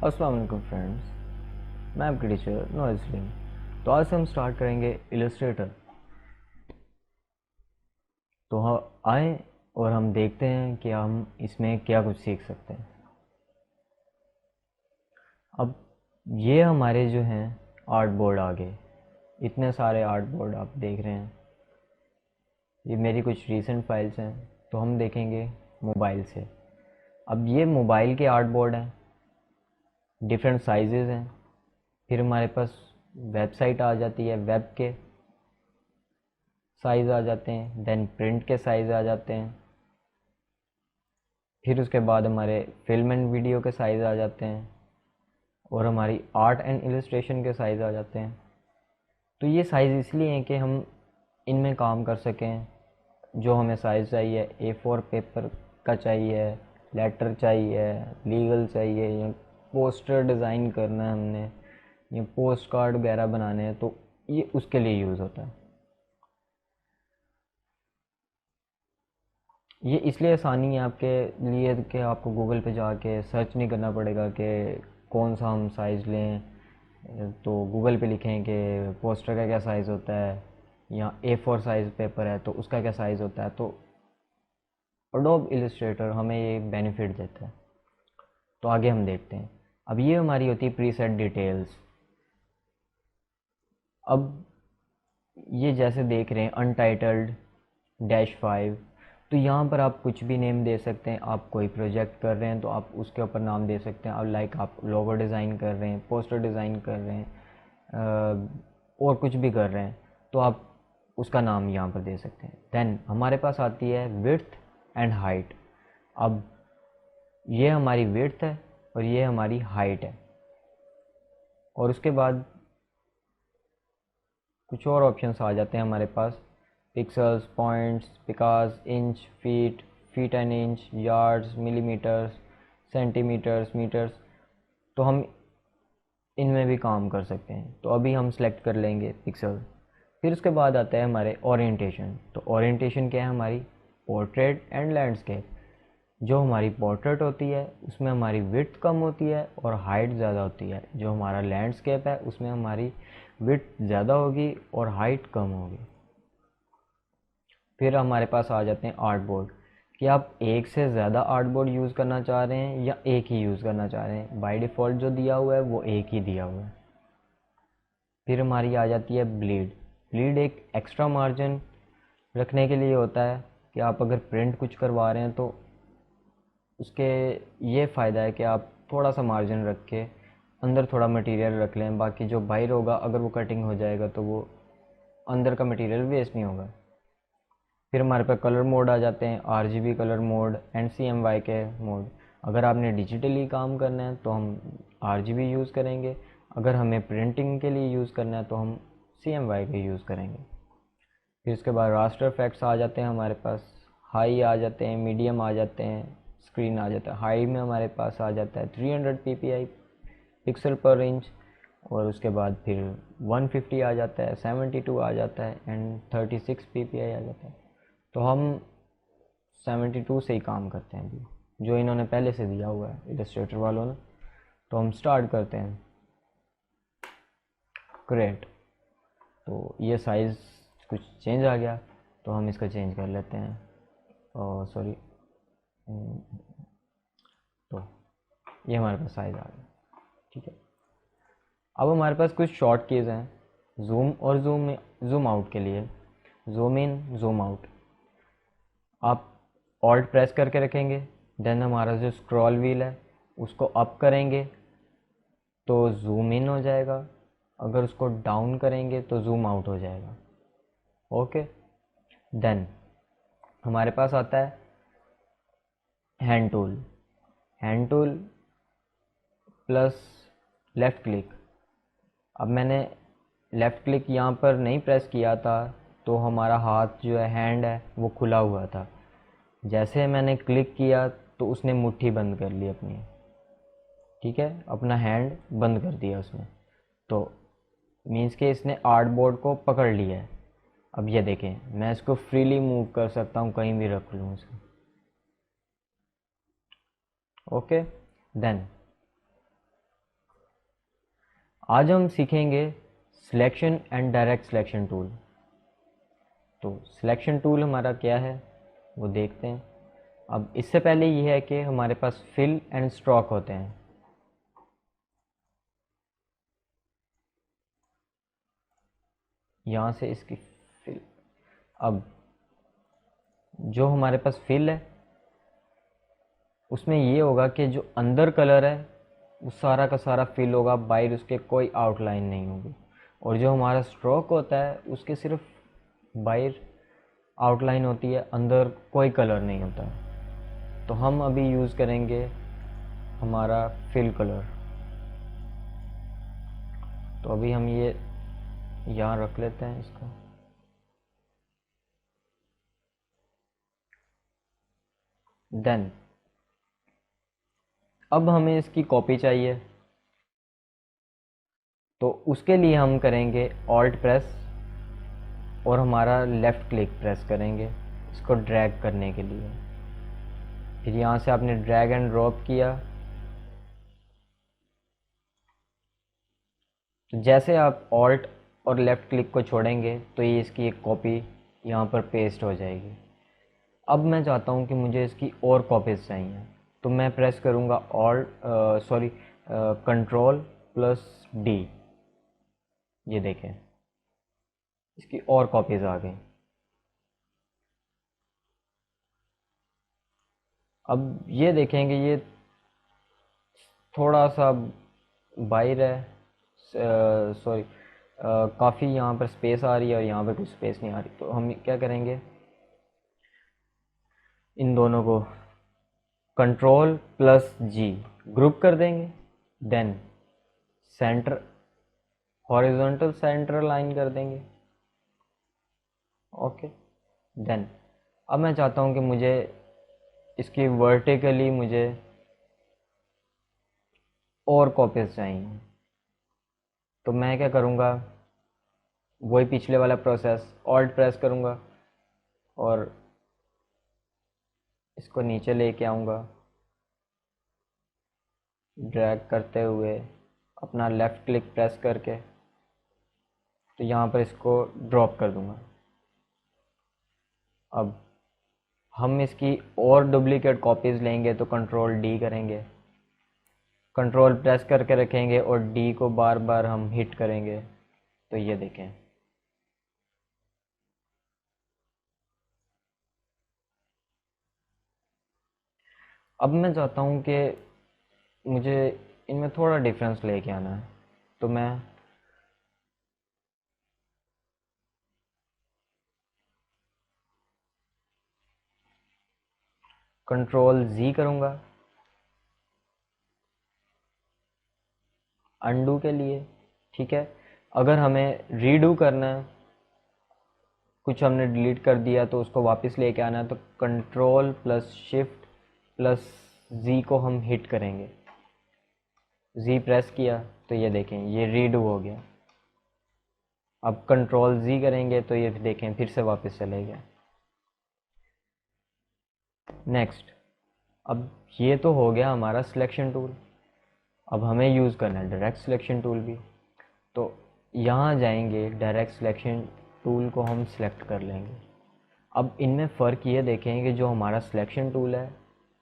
अस्सलाम वालेकुम फ्रेंड्स, मैं आपके टीचर नूर सलीम। तो आज से हम स्टार्ट करेंगे इलस्ट्रेटर। तो आए और हम देखते हैं कि हम इसमें क्या कुछ सीख सकते हैं। अब ये हमारे जो हैं आर्ट बोर्ड आ गए। इतने सारे आर्ट बोर्ड आप देख रहे हैं। ये मेरी कुछ रीसेंट फाइल्स हैं। तो हम देखेंगे मोबाइल से। अब ये मोबाइल के आर्ट बोर्ड हैं, डिफरेंट साइजेज़ हैं। फिर हमारे पास वेबसाइट आ जाती है, वेब के साइज़ आ जाते हैं, देन प्रिंट के साइज़ आ जाते हैं। फिर उसके बाद हमारे फिल्म एंड वीडियो के साइज़ आ जाते हैं और हमारी आर्ट एंड इलस्ट्रेशन के साइज़ आ जाते हैं। तो ये साइज़ इसलिए हैं कि हम इनमें काम कर सकें। जो हमें साइज़ चाहिए, A4 पेपर का चाहिए, लेटर चाहिए, लीगल चाहिए, या पोस्टर डिज़ाइन करना है हमने, या पोस्ट कार्ड वगैरह बनाने हैं, तो ये उसके लिए यूज़ होता है। ये इसलिए आसानी है आपके लिए कि आपको गूगल पे जाके सर्च नहीं करना पड़ेगा कि कौन सा हम साइज़ लें। तो गूगल पे लिखें कि पोस्टर का क्या साइज़ होता है, या A4 साइज़ पेपर है तो उसका क्या साइज़ होता है। तो एडोब इलस्ट्रेटर हमें ये बेनिफिट देता है। तो आगे हम देखते हैं। अब ये हमारी होती है प्रीसेट डिटेल्स। अब ये जैसे देख रहे हैं अनटाइटल्ड -5। तो यहाँ पर आप कुछ भी नेम दे सकते हैं। आप कोई प्रोजेक्ट कर रहे हैं तो आप उसके ऊपर नाम दे सकते हैं। अब लाइक आप लोगो डिज़ाइन कर रहे हैं, पोस्टर डिज़ाइन कर रहे हैं, और कुछ भी कर रहे हैं तो आप उसका नाम यहाँ पर दे सकते हैं। देन हमारे पास आती है विड्थ एंड हाइट। अब ये हमारी विड्थ है और ये हमारी हाइट है। और उसके बाद कुछ और ऑप्शंस आ जाते हैं हमारे पास, pixels, points, picas, inch, feet, feet and inch, yards, millimetres, centimetres, metres. तो हम इनमें भी काम कर सकते हैं। तो अभी हम सेलेक्ट कर लेंगे पिक्सल। फिर उसके बाद आता है हमारे ओरिएंटेशन। तो ओरिएंटेशन क्या है हमारी, पोर्ट्रेट एंड लैंडस्केप। जो हमारी पोर्ट्रेट होती है उसमें हमारी विड्थ कम होती है और हाइट ज़्यादा होती है। जो हमारा लैंडस्केप है उसमें हमारी विड्थ ज़्यादा होगी और हाइट कम होगी। फिर हमारे पास आ जाते हैं आर्ट बोर्ड, कि आप एक से ज़्यादा आर्ट बोर्ड यूज़ करना चाह रहे हैं या एक ही यूज़ करना चाह रहे हैं। बाय डिफ़ॉल्ट जो दिया हुआ है वो एक ही दिया हुआ है। फिर हमारी आ जाती है ब्लीड। ब्लीड एक एक्स्ट्रा मार्जिन रखने के लिए होता है कि आप अगर प्रिंट कुछ करवा रहे हैं तो उसके ये फ़ायदा है कि आप थोड़ा सा मार्जिन रख के अंदर थोड़ा मटेरियल रख लें। बाकी जो बाहर होगा अगर वो कटिंग हो जाएगा तो वो अंदर का मटेरियल वेस्ट नहीं होगा। फिर हमारे पास कलर मोड आ जाते हैं, RGB कलर मोड, NCMY के मोड। अगर आपने डिजिटली काम करना है तो हम RGB यूज़ करेंगे, अगर हमें प्रिंटिंग के लिए यूज़ करना है तो हम CMY का यूज़ करेंगे। फिर उसके बाद रास्टर इफेक्ट्स आ जाते हैं हमारे पास, हाई आ जाते हैं, मीडियम आ जाते हैं, स्क्रीन आ जाता है। हाई में हमारे पास आ जाता है 300 ppi पिक्सल पर इंच, और उसके बाद फिर 150 आ जाता है, 72 आ जाता है एंड 36 ppi आ जाता है। तो हम 72 से ही काम करते हैं अभी, जो इन्होंने पहले से दिया हुआ है इलस्ट्रेटर वालों ने। तो हम स्टार्ट करते हैं क्रिएट। तो ये साइज़ कुछ चेंज आ गया तो हम इसका चेंज कर लेते हैं, और सॉरी, तो ये हमारे पास साइज़ आ गया। ठीक है। अब हमारे पास कुछ शॉर्ट कीज़ हैं जूम और जूम आउट के लिए। जूम इन, जूम आउट आप ऑल्ट प्रेस करके रखेंगे, देन हमारा जो स्क्रॉल व्हील है उसको अप करेंगे तो जूम इन हो जाएगा, अगर उसको डाउन करेंगे तो जूम आउट हो जाएगा। ओके। देन हमारे पास आता है hand tool. Hand tool plus left click. अब मैंने लेफ़्ट क्लिक यहाँ पर नहीं प्रेस किया था तो हमारा हाथ जो है, हैंड है, वो खुला हुआ था। जैसे मैंने क्लिक किया तो उसने मुट्ठी बंद कर ली अपनी। ठीक है, अपना हैंड बंद कर दिया उसने। तो मीन्स के इसने आर्ट बोर्ड को पकड़ लिया है। अब ये देखें, मैं इसको फ्रीली मूव कर सकता हूँ, कहीं भी रख लूँ इसको। ओके। देन आज हम सीखेंगे selection and direct selection tool. तो सिलेक्शन टूल हमारा क्या है वो देखते हैं। अब इससे पहले ये है कि हमारे पास फिल एंड स्ट्रोक होते हैं। यहाँ से इसकी फिल, अब जो हमारे पास फिल है उसमें ये होगा कि जो अंदर कलर है वो सारा का सारा फिल होगा, बाहर उसके कोई आउटलाइन नहीं होगी। और जो हमारा स्ट्रोक होता है उसके सिर्फ बाहर आउटलाइन होती है, अंदर कोई कलर नहीं होता। तो हम अभी यूज़ करेंगे हमारा फिल कलर। तो अभी हम ये यहाँ रख लेते हैं इसको। देन अब हमें इसकी कॉपी चाहिए, तो उसके लिए हम करेंगे ऑल्ट प्रेस और हमारा लेफ़्ट क्लिक प्रेस करेंगे इसको ड्रैग करने के लिए। फिर यहाँ से आपने ड्रैग एंड ड्रॉप किया, तो जैसे आप ऑल्ट और लेफ़्ट क्लिक को छोड़ेंगे तो ये इसकी एक कॉपी यहाँ पर पेस्ट हो जाएगी। अब मैं चाहता हूँ कि मुझे इसकी और कॉपीज़ चाहिए, तो मैं प्रेस करूँगा कंट्रोल प्लस डी। ये देखें इसकी और कॉपीज़ आ गई। अब ये देखेंगे ये थोड़ा सा बाहर है, सॉरी काफ़ी यहाँ पर स्पेस आ रही है और यहाँ पर कुछ स्पेस नहीं आ रही। तो हम क्या करेंगे, इन दोनों को कंट्रोल प्लस जी ग्रुप कर देंगे। Then centre horizontal centre line कर देंगे। ओके। देन अब मैं चाहता हूँ कि मुझे इसकी वर्टिकली मुझे और कॉपीज़ चाहिए। तो मैं क्या करूँगा, वही पिछले वाला प्रोसेस, ऑल्ट प्रेस करूँगा और इसको नीचे लेके आऊँगा ड्रैग करते हुए, अपना लेफ़्ट क्लिक प्रेस करके, तो यहाँ पर इसको ड्रॉप कर दूँगा। अब हम इसकी और डुप्लीकेट कॉपीज़ लेंगे तो कंट्रोल डी करेंगे, कंट्रोल प्रेस करके रखेंगे और डी को बार बार हम हिट करेंगे। तो ये देखें अब मैं चाहता हूँ कि मुझे इनमें थोड़ा डिफरेंस लेके आना है। तो मैं कंट्रोल जी करूँगा अनडू के लिए, ठीक है। अगर हमें रीडू करना है, कुछ हमने डिलीट कर दिया तो उसको वापस लेके आना है, तो कंट्रोल प्लस शिफ्ट प्लस जी को हम हिट करेंगे। जी प्रेस किया तो ये देखें ये रीडू हो गया। अब कंट्रोल जी करेंगे तो ये देखें फिर से वापस चले गया। नेक्स्ट, अब ये तो हो गया हमारा सिलेक्शन टूल। अब हमें यूज़ करना है डायरेक्ट सिलेक्शन टूल भी। तो यहाँ जाएंगे, डायरेक्ट सिलेक्शन टूल को हम सिलेक्ट कर लेंगे। अब इनमें फ़र्क ये देखें कि जो हमारा सिलेक्शन टूल है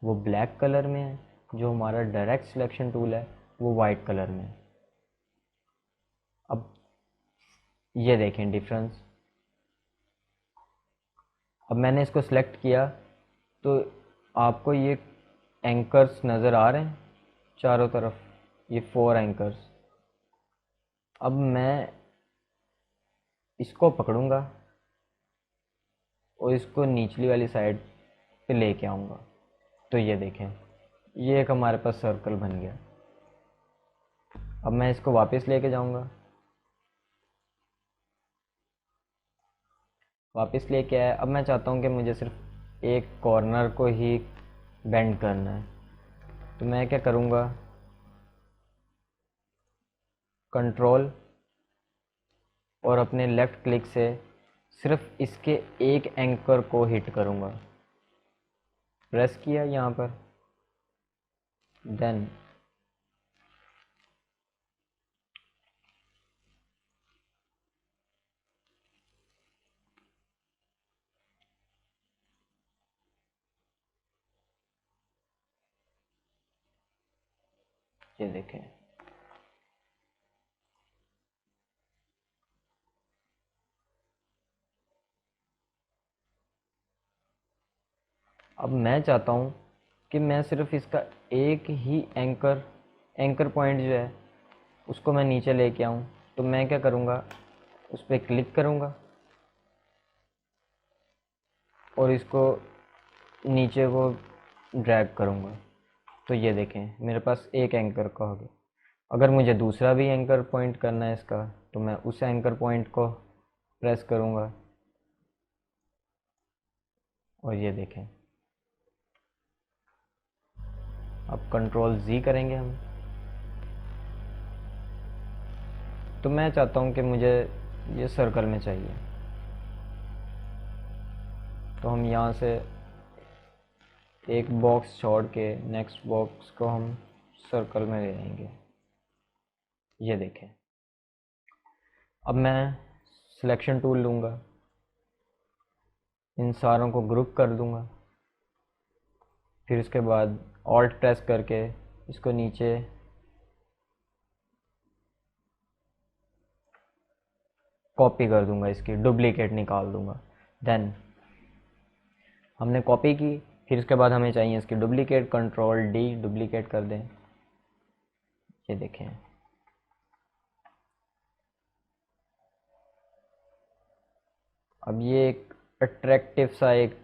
वो ब्लैक कलर में है, जो हमारा डायरेक्ट सिलेक्शन टूल है वो वाइट कलर में है। अब ये देखें डिफरेंस। अब मैंने इसको सिलेक्ट किया तो आपको ये एंकर्स नज़र आ रहे हैं चारों तरफ, ये 4 एंकर्स। अब मैं इसको पकड़ूंगा और इसको निचली वाली साइड पे लेके आऊँगा। तो ये देखें ये एक हमारे पास सर्कल बन गया। अब मैं इसको वापस लेके जाऊँगा, वापस लेके आया। अब मैं चाहता हूँ कि मुझे सिर्फ एक कॉर्नर को ही बेंड करना है। तो मैं क्या करूँगा, कंट्रोल और अपने लेफ़्ट क्लिक से सिर्फ इसके एक एंकर को हिट करूँगा, प्रेस किया यहाँ पर। देन ये देखें। अब मैं चाहता हूँ कि मैं सिर्फ इसका एक ही एंकर पॉइंट जो है उसको मैं नीचे लेके आऊँ। तो मैं क्या करूँगा, उस पर क्लिक करूँगा और इसको नीचे को ड्रैग करूँगा। तो ये देखें मेरे पास एक एंकर का हो गया। अगर मुझे दूसरा भी एंकर पॉइंट करना है इसका, तो मैं उस एंकर पॉइंट को प्रेस करूँगा और ये देखें। अब कंट्रोल Z करेंगे हम। तो मैं चाहता हूँ कि मुझे ये सर्कल में चाहिए, तो हम यहाँ से एक बॉक्स छोड़ के नेक्स्ट बॉक्स को हम सर्कल में ले आएंगे। ये देखें। अब मैं सिलेक्शन टूल लूँगा, इन सारों को ग्रुप कर दूँगा, फिर उसके बाद ऑल्ट प्रेस करके इसको नीचे कॉपी कर दूंगा, इसकी डुप्लीकेट निकाल दूंगा। देन हमने कॉपी की, फिर उसके बाद हमें चाहिए इसकी डुप्लीकेट, कंट्रोल D डुप्लीकेट कर दें। ये देखें। अब ये एक अट्रैक्टिव सा एक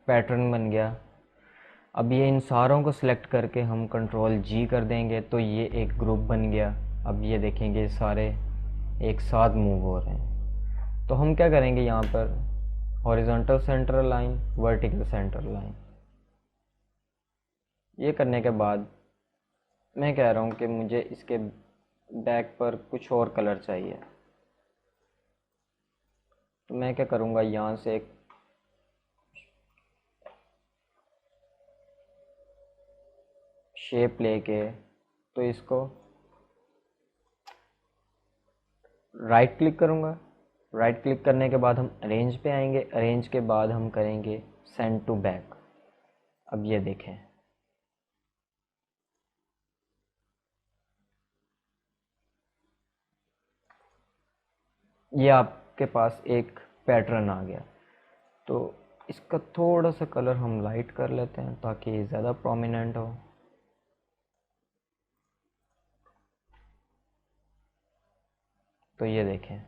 पैटर्न बन गया। अब ये इन सारों को सिलेक्ट करके हम कंट्रोल G कर देंगे तो ये एक ग्रुप बन गया। अब ये देखेंगे सारे एक साथ मूव हो रहे हैं। तो हम क्या करेंगे, यहाँ पर horizontal centre line, vertical centre line, ये करने के बाद मैं कह रहा हूँ कि मुझे इसके बैक पर कुछ और कलर चाहिए। तो मैं क्या करूँगा, यहाँ से एक शेप लेके तो इसको राइट क्लिक करूँगा। राइट क्लिक करने के बाद हम अरेंज पे आएंगे। अरेंज के बाद हम करेंगे सेंड टू बैक। अब ये देखें, ये आपके पास एक पैटर्न आ गया। तो इसका थोड़ा सा कलर हम लाइट कर लेते हैं ताकि ये ज़्यादा प्रोमिनेंट हो। तो ये देखें।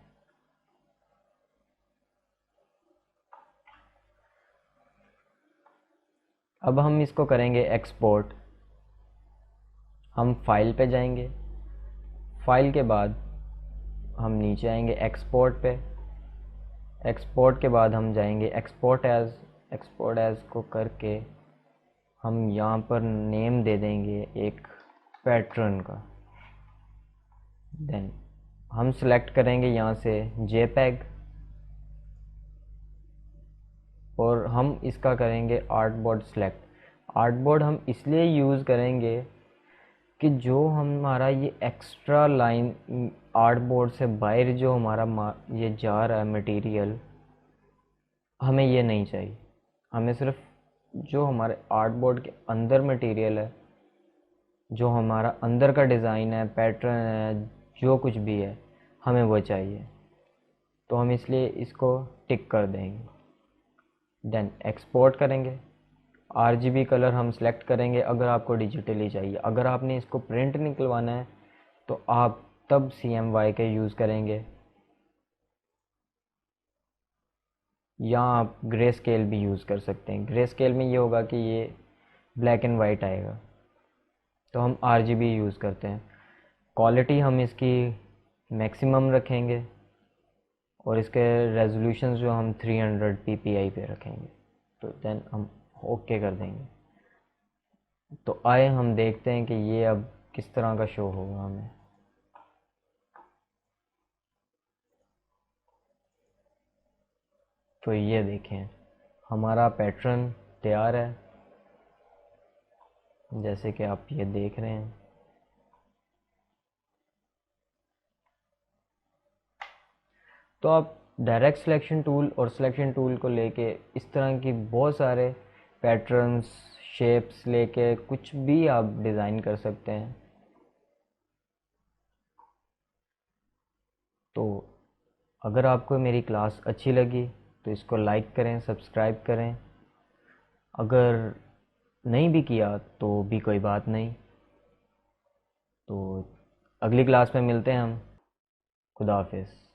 अब हम इसको करेंगे एक्सपोर्ट। हम फाइल पे जाएंगे, फाइल के बाद हम नीचे आएंगे एक्सपोर्ट पे। एक्सपोर्ट के बाद हम जाएंगे एक्सपोर्ट एज। एक्सपोर्ट एज को करके हम यहाँ पर नेम दे देंगे एक पैटर्न का। देन हम सिलेक्ट करेंगे यहाँ से JPEG और हम इसका करेंगे आर्टबोर्ड सेलेक्ट। आर्टबोर्ड हम इसलिए यूज़ करेंगे कि जो हमारा ये एक्स्ट्रा लाइन आर्टबोर्ड से बाहर जो हमारा ये जा रहा है मटेरियल, हमें ये नहीं चाहिए। हमें सिर्फ जो हमारे आर्टबोर्ड के अंदर मटेरियल है, जो हमारा अंदर का डिज़ाइन है, पैटर्न है, जो कुछ भी है, हमें वो चाहिए। तो हम इसलिए इसको टिक कर देंगे। देन एक्सपोर्ट करेंगे। RGB कलर हम सेलेक्ट करेंगे अगर आपको डिजिटली चाहिए। अगर आपने इसको प्रिंट निकलवाना है तो आप तब CMYK यूज़ करेंगे, या आप ग्रे स्केल भी यूज़ कर सकते हैं। ग्रे स्केल में ये होगा कि ये ब्लैक एंड वाइट आएगा, तो हम RGB यूज़ करते हैं। क्वालिटी हम इसकी मैक्सिमम रखेंगे और इसके रेजोल्यूशन जो हम 300 ppi पे रखेंगे। तो देन हम ओके कर देंगे। तो आए हम देखते हैं कि ये अब किस तरह का शो होगा हमें। तो ये देखें, हमारा पैटर्न तैयार है, जैसे कि आप ये देख रहे हैं। तो आप डायरेक्ट सिलेक्शन टूल और सिलेक्शन टूल को लेके इस तरह की बहुत सारे पैटर्न्स, शेप्स लेके कुछ भी आप डिज़ाइन कर सकते हैं। तो अगर आपको मेरी क्लास अच्छी लगी तो इसको लाइक करें, सब्सक्राइब करें। अगर नहीं भी किया तो भी कोई बात नहीं। तो अगली क्लास में मिलते हैं हम। खुदा हाफिज़।